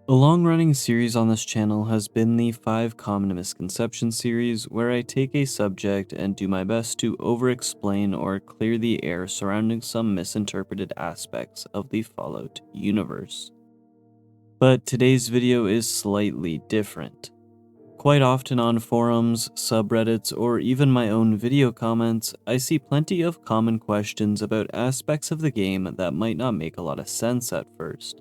A long-running series on this channel has been the 5 Common Misconceptions series, where I take a subject and do my best to over-explain or clear the air surrounding some misinterpreted aspects of the Fallout universe. But today's video is slightly different. Quite often on forums, subreddits, or even my own video comments, I see plenty of common questions about aspects of the game that might not make a lot of sense at first.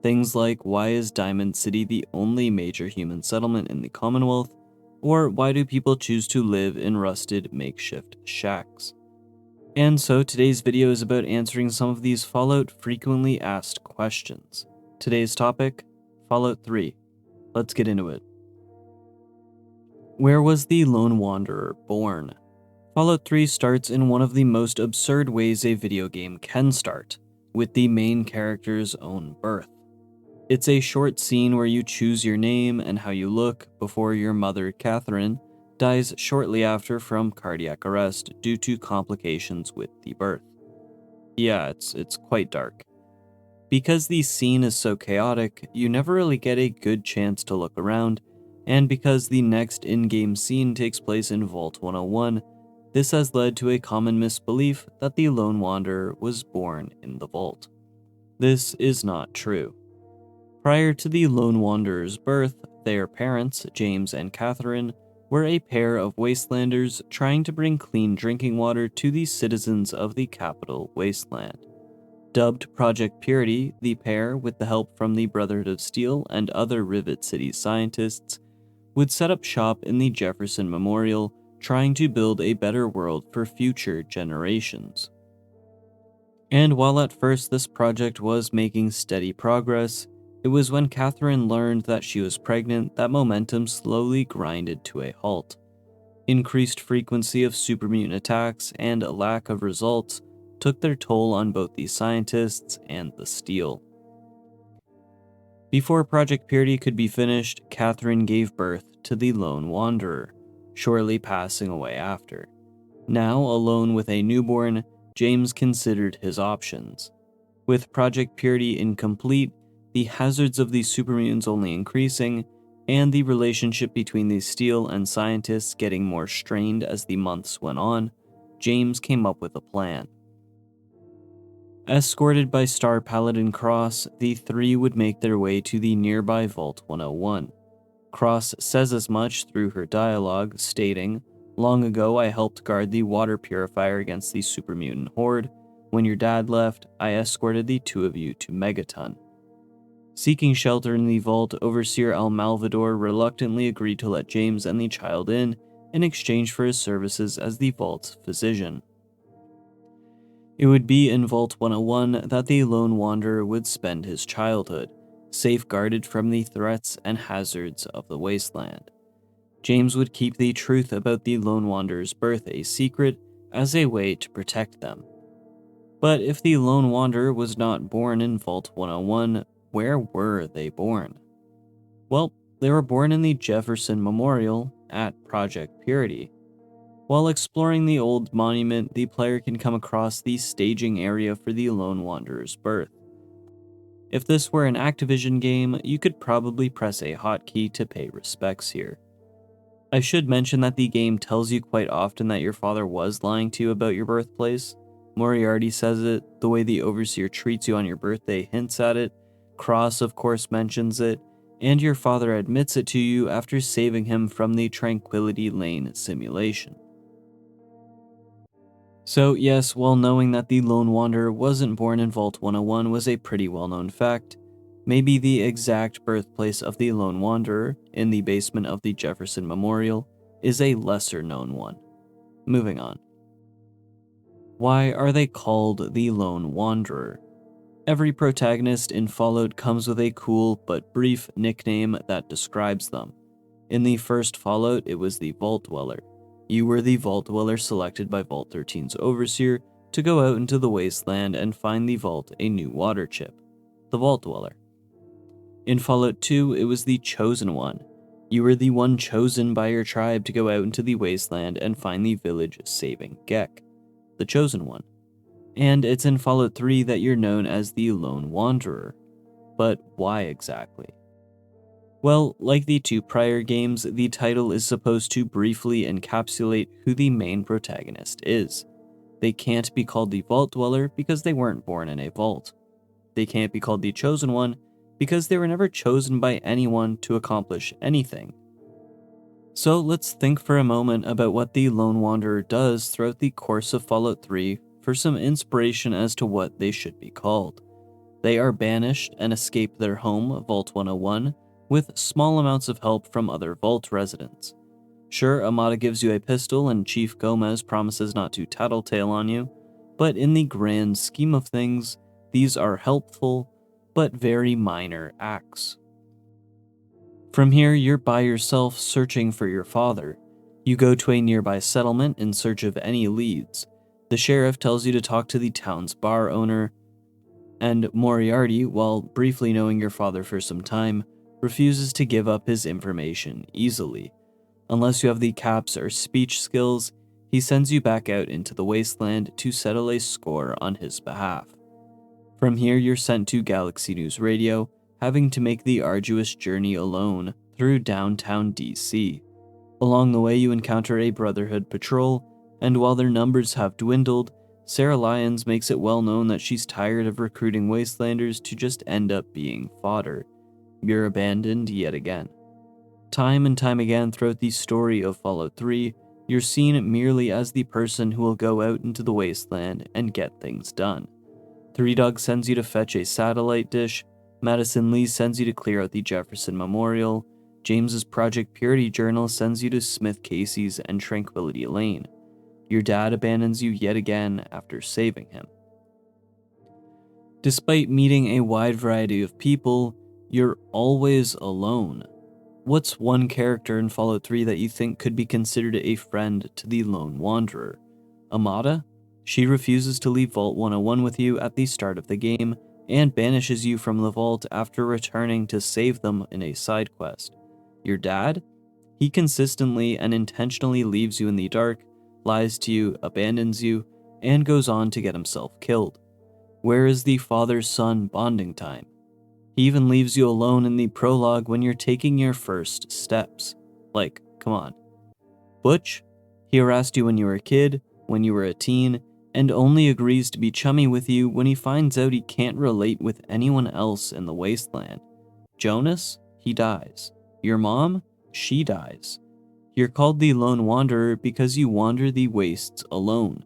Things like, why is Diamond City the only major human settlement in the Commonwealth? Or why do people choose to live in rusted makeshift shacks? And so today's video is about answering some of these Fallout frequently asked questions. Today's topic, Fallout 3. Let's get into it. Where was the Lone Wanderer born? Fallout 3 starts in one of the most absurd ways a video game can start, with the main character's own birth. It's a short scene where you choose your name and how you look before your mother, Catherine, dies shortly after from cardiac arrest due to complications with the birth. Yeah, it's quite dark. Because the scene is so chaotic, you never really get a good chance to look around, and because the next in-game scene takes place in Vault 101, this has led to a common misbelief that the Lone Wanderer was born in the vault. This is not true. Prior to the Lone Wanderer's birth, their parents, James and Catherine, were a pair of wastelanders trying to bring clean drinking water to the citizens of the Capital Wasteland. Dubbed Project Purity, the pair, with the help from the Brotherhood of Steel and other Rivet City scientists, would set up shop in the Jefferson Memorial, trying to build a better world for future generations. And while at first this project was making steady progress, it was when Catherine learned that she was pregnant that momentum slowly grinded to a halt. Increased frequency of supermutant attacks and a lack of results took their toll on both the scientists and the Steel. Before Project Purity could be finished, Catherine gave birth to the Lone Wanderer, shortly passing away after. Now, alone with a newborn, James considered his options. With Project Purity incomplete, the hazards of the supermutants only increasing, and the relationship between the Steel and scientists getting more strained as the months went on, James came up with a plan. Escorted by Star Paladin Cross, the three would make their way to the nearby Vault 101. Cross says as much through her dialogue, stating, "Long ago I helped guard the water purifier against the supermutant horde. When your dad left, I escorted the two of you to Megaton." Seeking shelter in the vault, Overseer Al Malvador reluctantly agreed to let James and the child in exchange for his services as the vault's physician. It would be in Vault 101 that the Lone Wanderer would spend his childhood, safeguarded from the threats and hazards of the wasteland. James would keep the truth about the Lone Wanderer's birth a secret as a way to protect them. But if the Lone Wanderer was not born in Vault 101, where were they born? Well, they were born in the Jefferson Memorial at Project Purity. While exploring the old monument, the player can come across the staging area for the Lone Wanderer's birth. If this were an Activision game, you could probably press a hotkey to pay respects here. I should mention that the game tells you quite often that your father was lying to you about your birthplace. Moriarty says it, the way the Overseer treats you on your birthday hints at it, Cross of course mentions it, and your father admits it to you after saving him from the Tranquility Lane simulation. So yes, while knowing that the Lone Wanderer wasn't born in Vault 101 was a pretty well-known fact, maybe the exact birthplace of the Lone Wanderer, in the basement of the Jefferson Memorial, is a lesser-known one. Moving on. Why are they called the Lone Wanderer? Every protagonist in Fallout comes with a cool but brief nickname that describes them. In the first Fallout, it was the Vault Dweller. You were the Vault Dweller selected by Vault 13's Overseer to go out into the wasteland and find the vault a new water chip, the Vault Dweller. In Fallout 2, it was the Chosen One. You were the one chosen by your tribe to go out into the wasteland and find the village saving Gek, the Chosen One. And it's in Fallout 3 that you're known as the Lone Wanderer. But why exactly? Well, like the two prior games, the title is supposed to briefly encapsulate who the main protagonist is. They can't be called the Vault Dweller because they weren't born in a vault. They can't be called the Chosen One because they were never chosen by anyone to accomplish anything. So let's think for a moment about what the Lone Wanderer does throughout the course of Fallout 3 for some inspiration as to what they should be called. They are banished and escape their home, Vault 101, with small amounts of help from other Vault residents. Sure, Amada gives you a pistol and Chief Gomez promises not to tattletale on you, but in the grand scheme of things, these are helpful, but very minor acts. From here, you're by yourself searching for your father. You go to a nearby settlement in search of any leads. The sheriff tells you to talk to the town's bar owner, and Moriarty, while briefly knowing your father for some time, refuses to give up his information easily. Unless you have the caps or speech skills, he sends you back out into the wasteland to settle a score on his behalf. From here, you're sent to Galaxy News Radio, having to make the arduous journey alone through downtown DC. Along the way, you encounter a Brotherhood patrol, and while their numbers have dwindled, Sarah Lyons makes it well known that she's tired of recruiting Wastelanders to just end up being fodder. You're abandoned yet again. Time and time again throughout the story of Fallout 3, you're seen merely as the person who will go out into the wasteland and get things done. Three Dog sends you to fetch a satellite dish, Madison Lee sends you to clear out the Jefferson Memorial, James's Project Purity Journal sends you to Smith Casey's and Tranquility Lane. Your dad abandons you yet again after saving him. Despite meeting a wide variety of people, you're always alone. What's one character in Fallout 3 that you think could be considered a friend to the Lone Wanderer? Amada? She refuses to leave Vault 101 with you at the start of the game and banishes you from the vault after returning to save them in a side quest. Your dad? He consistently and intentionally leaves you in the dark, lies to you, abandons you, and goes on to get himself killed. Where is the father-son bonding time? He even leaves you alone in the prologue when you're taking your first steps. Like, come on. Butch? He harassed you when you were a kid, when you were a teen, and only agrees to be chummy with you when he finds out he can't relate with anyone else in the wasteland. Jonas? He dies. Your mom? She dies. You're called the Lone Wanderer because you wander the wastes alone.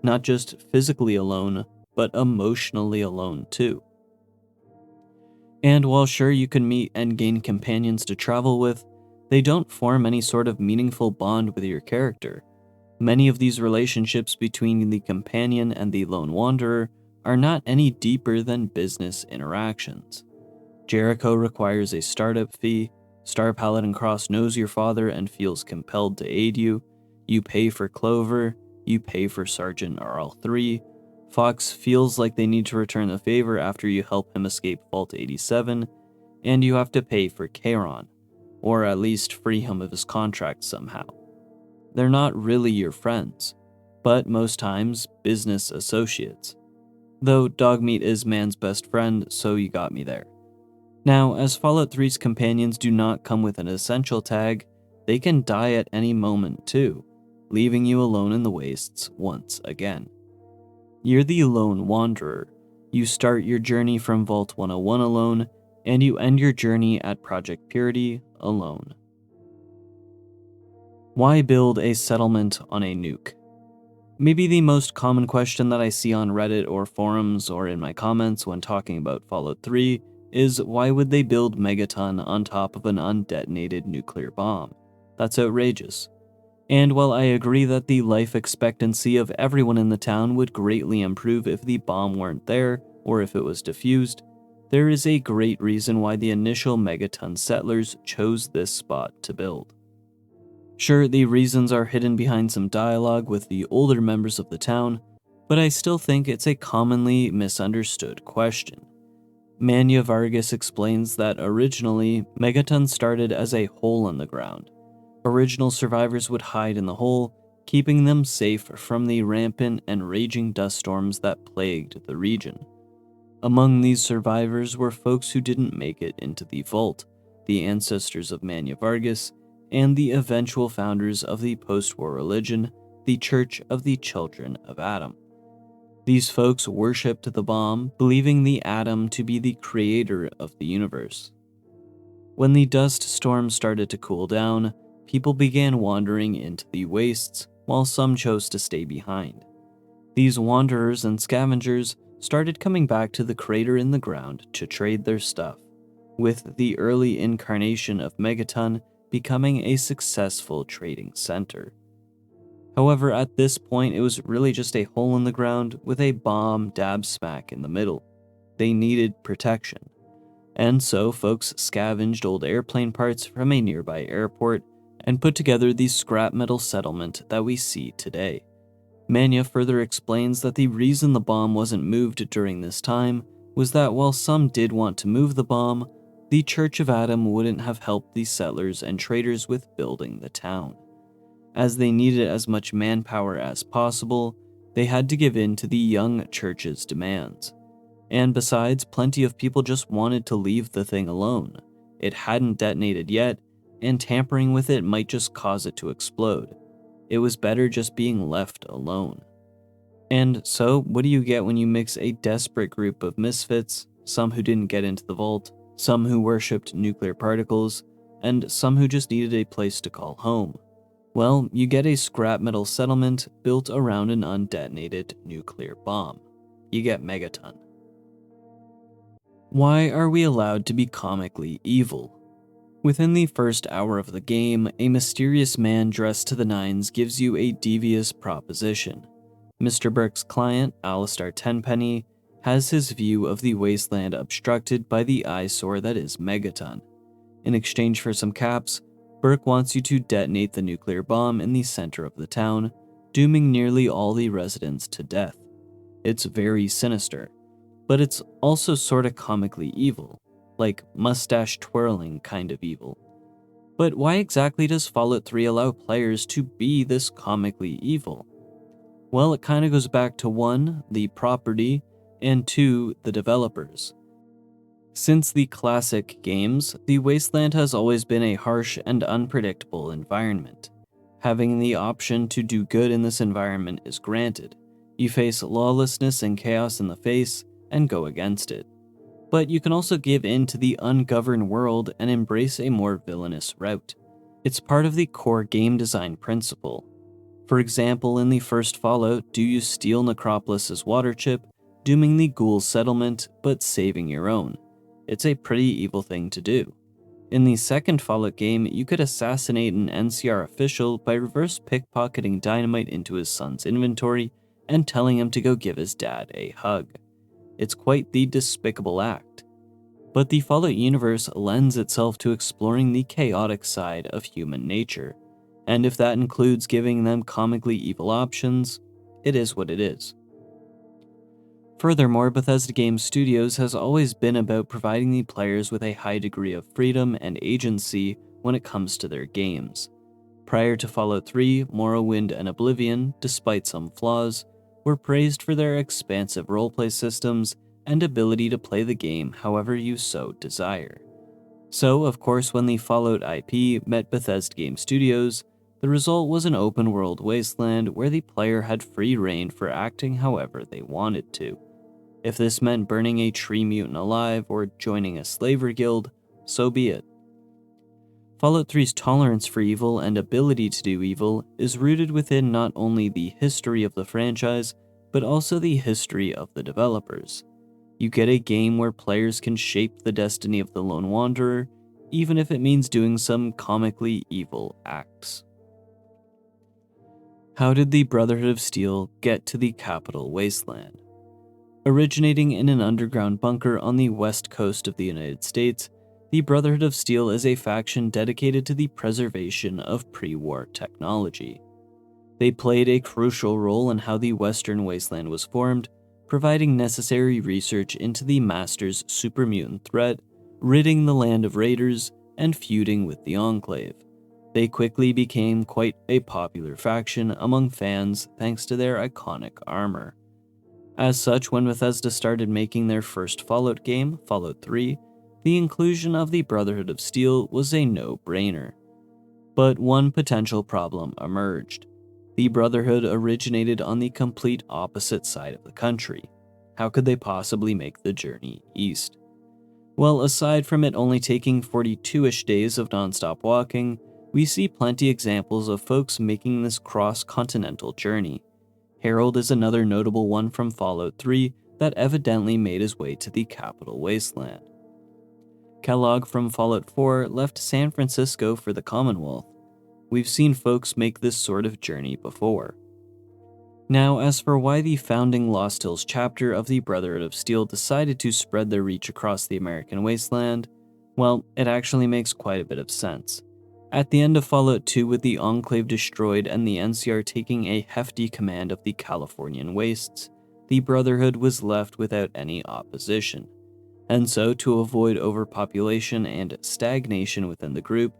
Not just physically alone, but emotionally alone too. And while sure you can meet and gain companions to travel with, they don't form any sort of meaningful bond with your character. Many of these relationships between the companion and the Lone Wanderer are not any deeper than business interactions. Jericho requires a startup fee, Star Paladin Cross knows your father and feels compelled to aid you, you pay for Clover, you pay for Sergeant RL3, Fox feels like they need to return the favor after you help him escape Vault 87, and you have to pay for Charon, or at least free him of his contract somehow. They're not really your friends, but most times business associates. Though Dogmeat is man's best friend, so you got me there. Now, as Fallout 3's companions do not come with an essential tag, they can die at any moment too, leaving you alone in the wastes once again. You're the Lone Wanderer. You start your journey from Vault 101 alone, and you end your journey at Project Purity alone. Why build a settlement on a nuke? Maybe the most common question that I see on Reddit or forums or in my comments when talking about Fallout 3 is why would they build Megaton on top of an undetonated nuclear bomb? That's outrageous. And while I agree that the life expectancy of everyone in the town would greatly improve if the bomb weren't there or if it was defused, there is a great reason why the initial Megaton settlers chose this spot to build. Sure, the reasons are hidden behind some dialogue with the older members of the town, but I still think it's a commonly misunderstood question. Manya Vargas explains that originally, Megaton started as a hole in the ground. Original survivors would hide in the hole, keeping them safe from the rampant and raging dust storms that plagued the region. Among these survivors were folks who didn't make it into the vault, the ancestors of Mania Vargas, and the eventual founders of the post-war religion, the Church of the Children of Adam. These folks worshipped the bomb, believing the atom to be the creator of the universe. When the dust storm started to cool down, people began wandering into the wastes, while some chose to stay behind. These wanderers and scavengers started coming back to the crater in the ground to trade their stuff, with the early incarnation of Megaton becoming a successful trading center. However, at this point, it was really just a hole in the ground with a bomb dab smack in the middle. They needed protection. And so folks scavenged old airplane parts from a nearby airport and put together the scrap metal settlement that we see today. Mania further explains that the reason the bomb wasn't moved during this time was that while some did want to move the bomb, the Church of Adam wouldn't have helped the settlers and traders with building the town. As they needed as much manpower as possible, they had to give in to the young church's demands. And besides, plenty of people just wanted to leave the thing alone. It hadn't detonated yet, and tampering with it might just cause it to explode. It was better just being left alone. And so, what do you get when you mix a desperate group of misfits, some who didn't get into the vault, some who worshipped nuclear particles, and some who just needed a place to call home? Well, you get a scrap metal settlement built around an undetonated nuclear bomb. You get Megaton. Why are we allowed to be comically evil? Within the first hour of the game, a mysterious man dressed to the nines gives you a devious proposition. Mr. Burke's client, Alistair Tenpenny, has his view of the wasteland obstructed by the eyesore that is Megaton. In exchange for some caps, Burke wants you to detonate the nuclear bomb in the center of the town, dooming nearly all the residents to death. It's very sinister, but it's also sorta comically evil, like mustache-twirling kind of evil. But why exactly does Fallout 3 allow players to be this comically evil? Well, it kinda goes back to 1, the property, and 2, the developers. Since the classic games, the Wasteland has always been a harsh and unpredictable environment. Having the option to do good in this environment is granted. You face lawlessness and chaos in the face and go against it. But you can also give in to the ungoverned world and embrace a more villainous route. It's part of the core game design principle. For example, in the first Fallout, do you steal Necropolis's water chip, dooming the ghouls' settlement, but saving your own? It's a pretty evil thing to do. In the second Fallout game, you could assassinate an NCR official by reverse pickpocketing dynamite into his son's inventory and telling him to go give his dad a hug. It's quite the despicable act. But the Fallout universe lends itself to exploring the chaotic side of human nature, and if that includes giving them comically evil options, it is what it is. Furthermore, Bethesda Game Studios has always been about providing the players with a high degree of freedom and agency when it comes to their games. Prior to Fallout 3, Morrowind and Oblivion, despite some flaws, were praised for their expansive roleplay systems and ability to play the game however you so desire. So, of course, when the Fallout IP met Bethesda Game Studios, the result was an open-world wasteland where the player had free reign for acting however they wanted to. If this meant burning a tree mutant alive or joining a slaver guild, so be it. Fallout 3's tolerance for evil and ability to do evil is rooted within not only the history of the franchise, but also the history of the developers. You get a game where players can shape the destiny of the Lone Wanderer, even if it means doing some comically evil acts. How did the Brotherhood of Steel get to the Capital Wasteland? Originating in an underground bunker on the west coast of the United States, the Brotherhood of Steel is a faction dedicated to the preservation of pre-war technology. They played a crucial role in how the Western Wasteland was formed, providing necessary research into the Master's super mutant threat, ridding the land of raiders, and feuding with the Enclave. They quickly became quite a popular faction among fans thanks to their iconic armor. As such, when Bethesda started making their first Fallout game, Fallout 3, the inclusion of the Brotherhood of Steel was a no-brainer. But one potential problem emerged. The Brotherhood originated on the complete opposite side of the country. How could they possibly make the journey east? Well, aside from it only taking 42-ish days of non-stop walking, we see plenty examples of folks making this cross-continental journey. Harold is another notable one from Fallout 3 that evidently made his way to the Capital Wasteland. Kellogg from Fallout 4 left San Francisco for the Commonwealth. We've seen folks make this sort of journey before. Now, as for why the founding Lost Hills chapter of the Brotherhood of Steel decided to spread their reach across the American wasteland, well, it actually makes quite a bit of sense. At the end of Fallout 2, with the Enclave destroyed and the NCR taking a hefty command of the Californian wastes, the Brotherhood was left without any opposition. And so, to avoid overpopulation and stagnation within the group,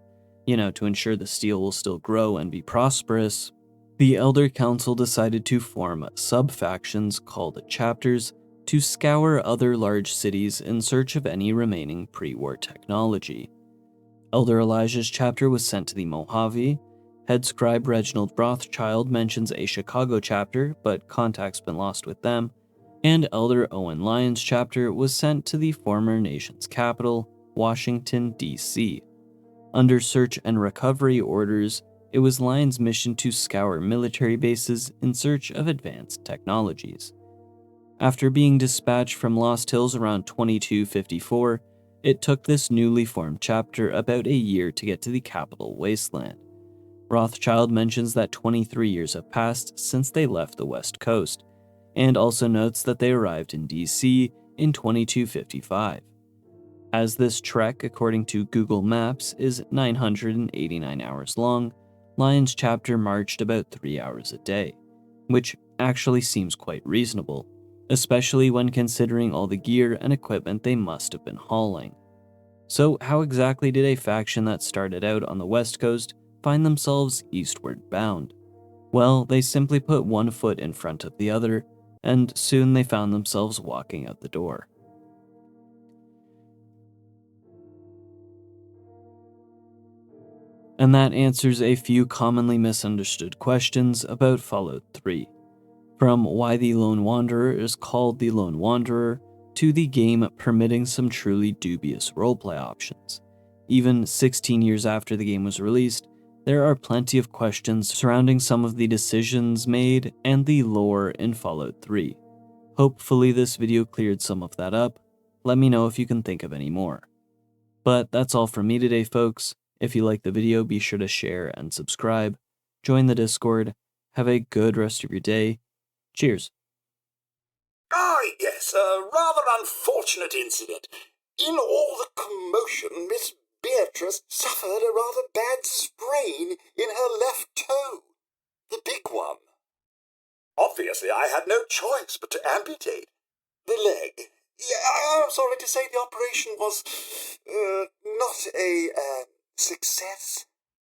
to ensure the Steel will still grow and be prosperous, the Elder Council decided to form sub-factions called chapters to scour other large cities in search of any remaining pre-war technology. Elder Elijah's chapter was sent to the Mojave. Head scribe Reginald Rothschild mentions a Chicago chapter, but contact's been lost with them. And Elder Owen Lyon's chapter was sent to the former nation's capital, Washington, D.C. Under search and recovery orders, it was Lyon's mission to scour military bases in search of advanced technologies. After being dispatched from Lost Hills around 2254, it took this newly formed chapter about a year to get to the Capital Wasteland. Rothschild mentions that 23 years have passed since they left the West Coast, and also notes that they arrived in DC in 2255. As this trek, according to Google Maps, is 989 hours long, Lyon's chapter marched about 3 hours a day, which actually seems quite reasonable, especially when considering all the gear and equipment they must have been hauling. So how exactly did a faction that started out on the West Coast find themselves eastward bound? Well, they simply put one foot in front of the other, and soon they found themselves walking out the door. And that answers a few commonly misunderstood questions about Fallout 3. From why the Lone Wanderer is called the Lone Wanderer, to the game permitting some truly dubious roleplay options. Even 16 years after the game was released, there are plenty of questions surrounding some of the decisions made and the lore in Fallout 3. Hopefully this video cleared some of that up. Let me know if you can think of any more. But that's all from me today, folks. If you liked the video, be sure to share and subscribe. Join the Discord. Have a good rest of your day. Cheers. Yes, a rather unfortunate incident. In all the commotion, Miss Beatrice suffered a rather bad sprain in her left toe. The big one. Obviously, I had no choice but to amputate the leg. Yeah, I'm sorry to say the operation was not a success.